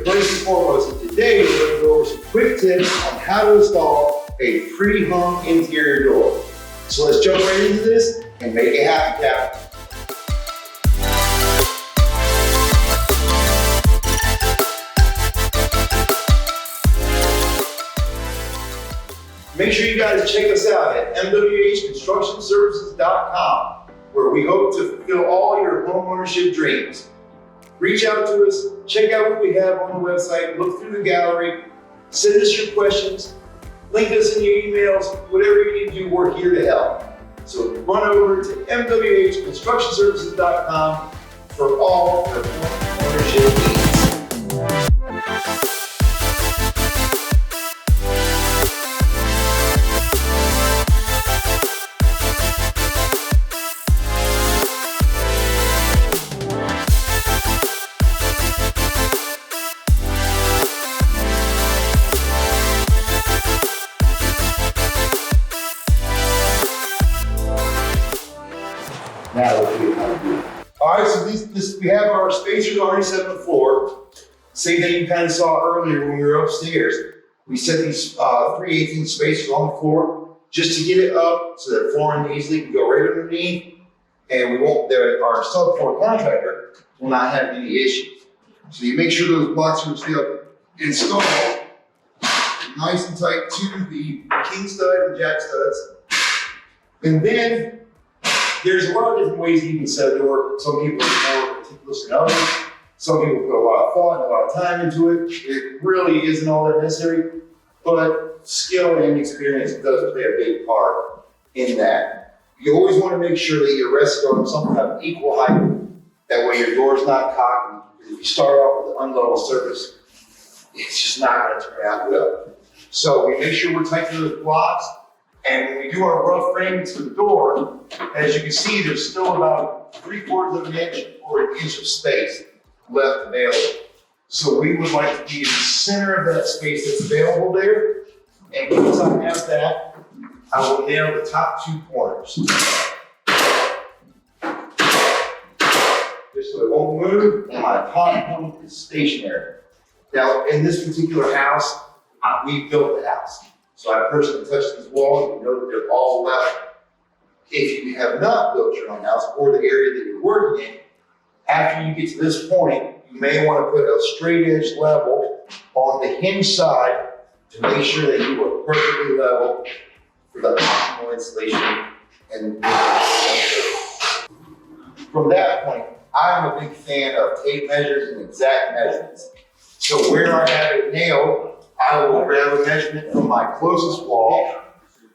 first and foremost, today we're going to go over some quick tips on how to install a pre-hung interior door. So let's jump right into this and make it happen, Cap. Make sure you guys check us out at mwhconstructionservices.com, where we hope to fulfill all your homeownership dreams. Reach out to us, check out what we have on the website, look through the gallery, send us your questions, link us in your emails, whatever you need to do, we're here to help. So run over to mwhconstructionservices.com for all your homeownership needs. Now let's see how to do it. All right, so we have our spacers already set on the floor. Same thing you kind of saw earlier when we were upstairs. We set these 3/18 spacers on the floor just to get it up so that flooring easily can go right underneath, and we won't. Our subfloor contractor will not have any issues. So you make sure those blocks are still installed nice and tight to the king stud and jack studs, and then there's a lot of different ways you can set a door. Some people are more meticulous than others. Some people put a lot of thought and a lot of time into it. It really isn't all that necessary, but skill and experience does play a big part in that. You always want to make sure that your rests are on some kind of equal height. That way your door is not cocked. If you start off with an unlevel surface, it's just not going to turn out well. So we make sure we're tight to those blocks. And when we do our rough framing to the door, as you can see, there's still about 3/4 of an inch or an inch of space left available. So we would like to be in the center of that space that's available there. And once I have that, I will nail the top 2 corners. Just so it won't move, and my top point is stationary. Now, in this particular house, we built the house. So I personally touched these walls and know that they're all level. If you have not built your own house or the area that you're working in, after you get to this point, you may want to put a straight edge level on the hinge side to make sure that you are perfectly level for the optimal installation. And from that point, I'm a big fan of tape measures and exact measurements. So where I have it nailed, I will grab a measurement from my closest wall,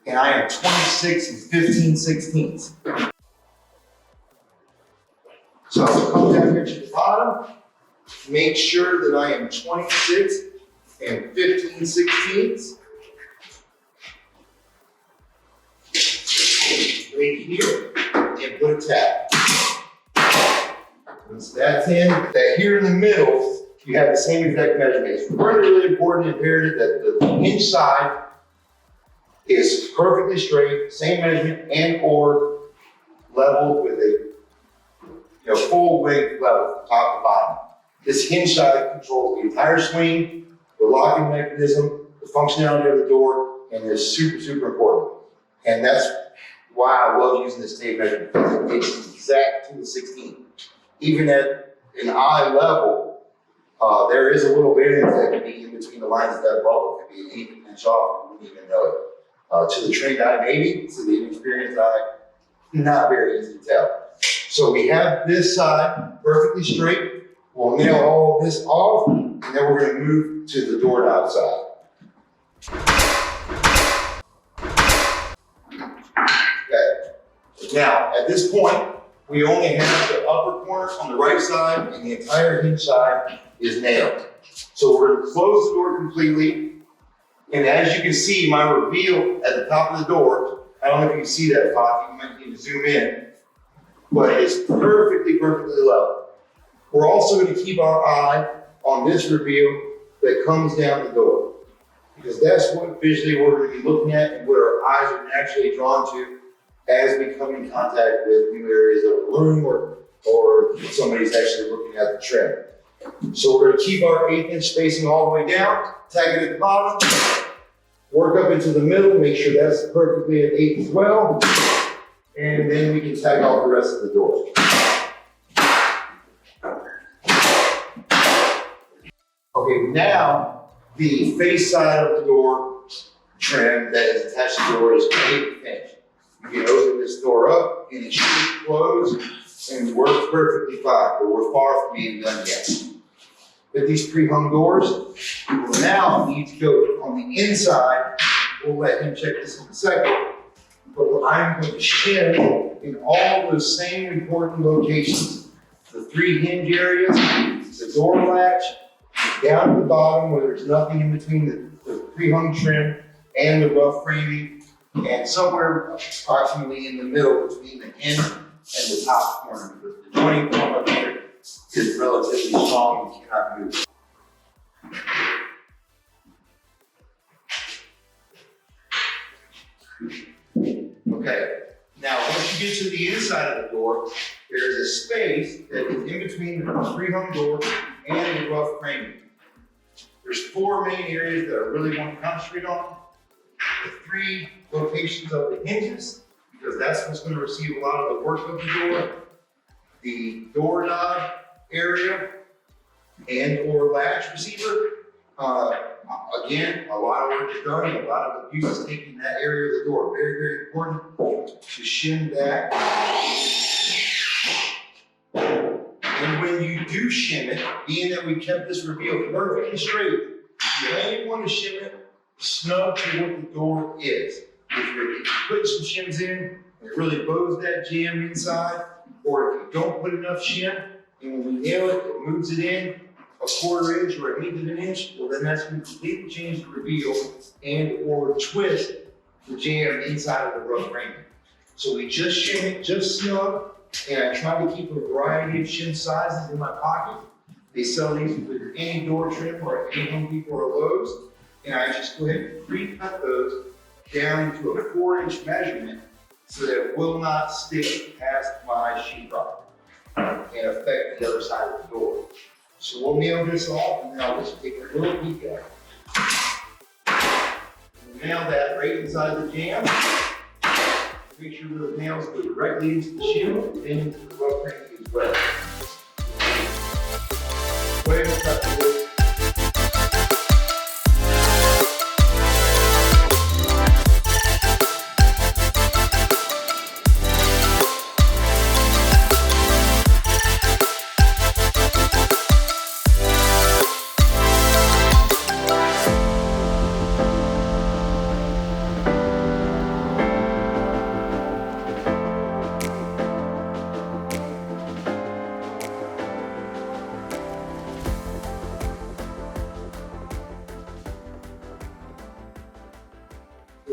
and I am 26 15/16. So I'll come down here to the bottom, make sure that I am 26 15/16. Right here, and put a tab. Once that's in, that here in the middle, you have the same exact measurement. It's really important and imperative that the hinge side is perfectly straight, same measurement, and or leveled with a full width level from top to bottom. This hinge side controls the entire swing, the locking mechanism, the functionality of the door, and is super, super important. And that's why I love using this tape measurement, because it's exact to the 16. Even at an eye level, there is a little variance that can be in between the lines of that bubble. It could be an inch off, you wouldn't even know it. To the trained eye, maybe. To the inexperienced eye, not very easy to tell. So we have this side perfectly straight. We'll nail all of this off, and then we're going to move to the doorknob side. Okay. Now, at this point, we only have the upper corner on the right side, and the entire hinge side is nailed. So we're going to close the door completely. And as you can see, my reveal at the top of the door, I don't know if you can see that, Fox, you might need to zoom in, but it's perfectly level. We're also going to keep our eye on this reveal that comes down the door, because that's what visually we're going to be looking at and what our eyes are naturally drawn to as we come in contact with new areas of the room or somebody's actually looking at the trim. So we're gonna keep our 1/8" spacing all the way down, tag it at the bottom, work up into the middle, make sure that's perfectly at 8 as well, and then we can tag off the rest of the door. Okay, now the face side of the door trim that is attached to the door is completely finished. You can open this door up and it should close and work perfectly fine, but we're far from being done yet. With these pre-hung doors, we will now need to go on the inside. We'll let him check this in a second. But I'm going to shim in all those same important locations. The 3 hinge areas, the door latch, down to the bottom where there's nothing in between the pre-hung trim and the rough framing, and somewhere approximately in the middle between the hinge and the top corner. The joining form up here is relatively strong and cannot move. Okay, now once you get to the inside of the door, there's a space that is in between the pre-hung door and the rough framing. There's 4 main areas that I really want to concentrate on. The 3 locations of the hinges, because that's what's going to receive a lot of the work of the door. The door knob area and or latch receiver. Again, a lot of work is done and a lot of abuse is taken in that area of the door. Very, very important to shim that. And when you do shim it, being that we kept this reveal perfectly straight, you only want to shim it snug to what the door is. If you put some shims in, it really bows that jamb inside, or if you don't put enough shim, and when we nail it, it moves it in a 1/4 inch or 1/8 of an inch, well then that's going to completely change the reveal and or twist the jamb inside of the rough framing. So we just shim it just snug, and I try to keep a variety of shim sizes in my pocket. They sell these with any door trim or at any Home Depot or Lowe's, and I just go ahead and pre-cut those down to a 4-inch measurement so that it will not stick past my sheetrock and affect the other side of the door. So we'll nail this off, and then I'll just take a little peek at it. We'll nail that right inside the jamb. Make sure those nails go directly into the shim and into the rough framing as well. Go ahead and cut the wood.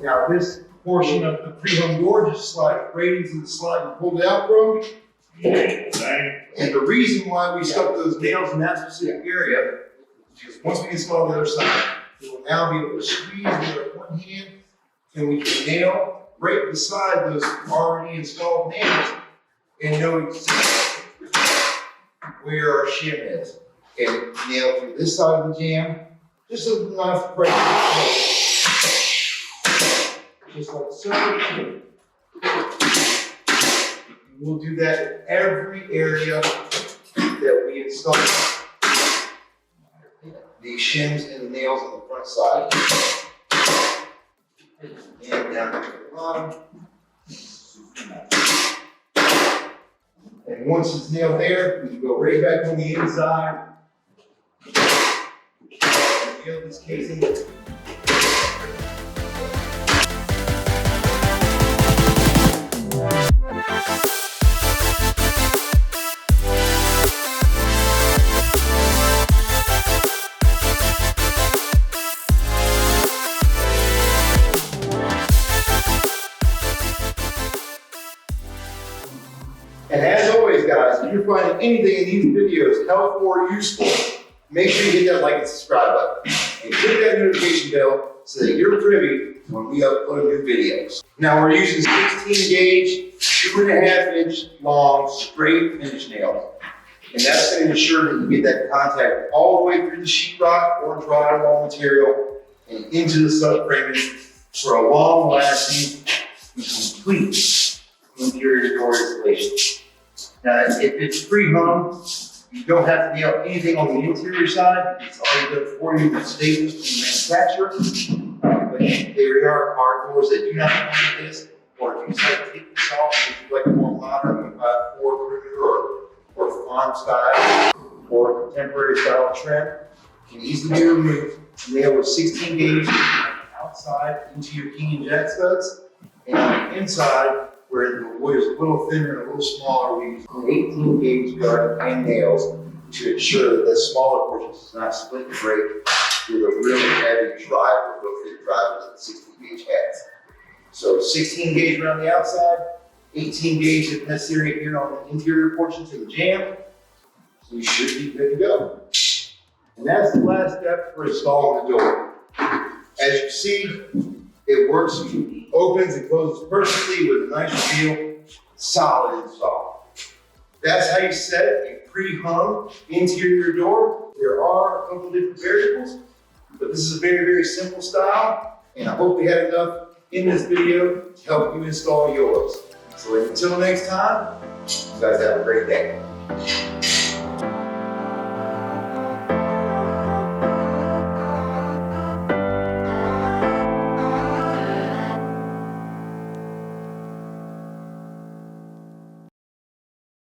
Now this portion of the pre-hung door just slides right into the slide and pulled it out from. And the reason why we stuck those nails in that specific area is because once we install the other side, we will now be able to squeeze with our one hand, and we can nail right beside those already installed nails and know exactly where our shim is. And nail through this side of the jamb, just enough pressure. Just like so. And we'll do that in every area that we install. The shims and the nails on the front side. And down to the bottom. And once it's nailed there, we can go right back on the inside. Nail this casing. And as always, guys, if you're finding anything in these videos helpful or useful, make sure you hit that like and subscribe button. And click that notification bell so that you're privy when we upload new videos. Now we're using 16 gauge, 2.5 inch long straight finish nails. And that's going to ensure that you get that contact all the way through the sheetrock or drywall material and into the subframing for a long-lasting and complete interior door installation. Now, if it's pre-hung, you don't have to nail anything on the interior side. It's already done for you with staples from the manufacturer. But there are hard doors that do not have this, or if you decide to take this off, if you like a more modern 4 perimeter or farm style or contemporary style trim, can easily be removed. Nail with 16 gauge outside into your king and jack studs, and on the inside, where the wood is a little thinner and a little smaller, we use an 18 gauge gun and nails to ensure that the smaller portion does not split and break with a really heavy driver, real thick drivers that 16 gauge has. So 16 gauge around the outside, 18 gauge if necessary here on the interior portions of the jamb. So you should be good to go. And that's the last step for installing the door. As you see, it works, opens and closes perfectly with a nice feel, solid install. That's how you set a pre-hung interior door. There are a couple different variables, but this is a very, very simple style, and I hope we had enough in this video to help you install yours. So until next time, you guys have a great day.